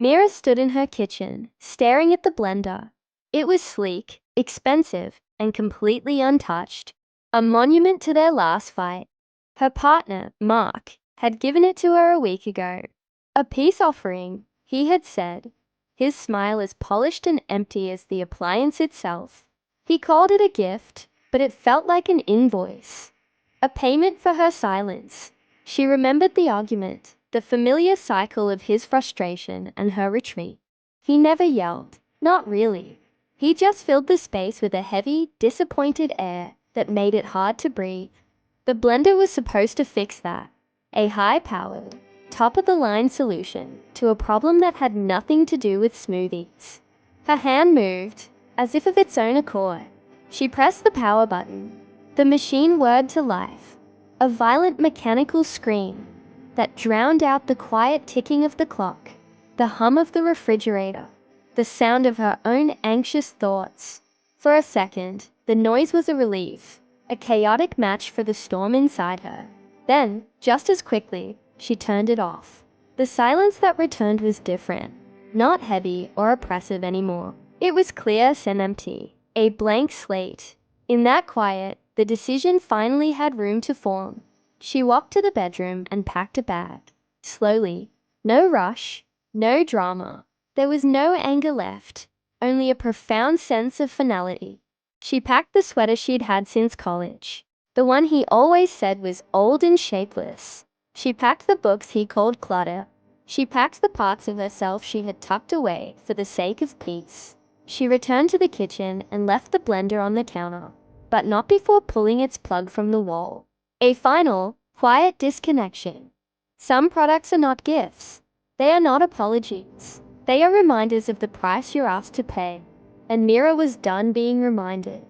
Mira stood in her kitchen, staring at the blender. It was sleek, expensive, and completely untouched, a monument to their last fight. Her partner, Mark, had given it to her a week ago. A peace offering, he had said, his smile as polished and empty as the appliance itself. He called it a gift, but it felt like an invoice, a payment for her silence. She remembered the argument, the familiar cycle of his frustration and her retreat. He never yelled, not really. He just filled the space with a heavy, disappointed air that made it hard to breathe. The blender was supposed to fix that, a high-powered, top-of-the-line solution to a problem that had nothing to do with smoothies. Her hand moved, as if of its own accord. She pressed the power button. The machine whirred to life, a violent mechanical scream that drowned out the quiet ticking of the clock, the hum of the refrigerator, the sound of her own anxious thoughts. For a second, the noise was a relief, a chaotic match for the storm inside her. Then, just as quickly, she turned it off. The silence that returned was different, not heavy or oppressive anymore. It was clear and empty, a blank slate. In that quiet, the decision finally had room to form. She walked to the bedroom and packed a bag. Slowly. No rush, no drama. There was no anger left, only a profound sense of finality. She packed the sweater she'd had since college, the one he always said was old and shapeless. She packed the books he called clutter. She packed the parts of herself she had tucked away for the sake of peace. She returned to the kitchen and left the blender on the counter, but not before pulling its plug from the wall. A final, quiet disconnection. Some products are not gifts. They are not apologies. They are reminders of the price you're asked to pay. And Mira was done being reminded.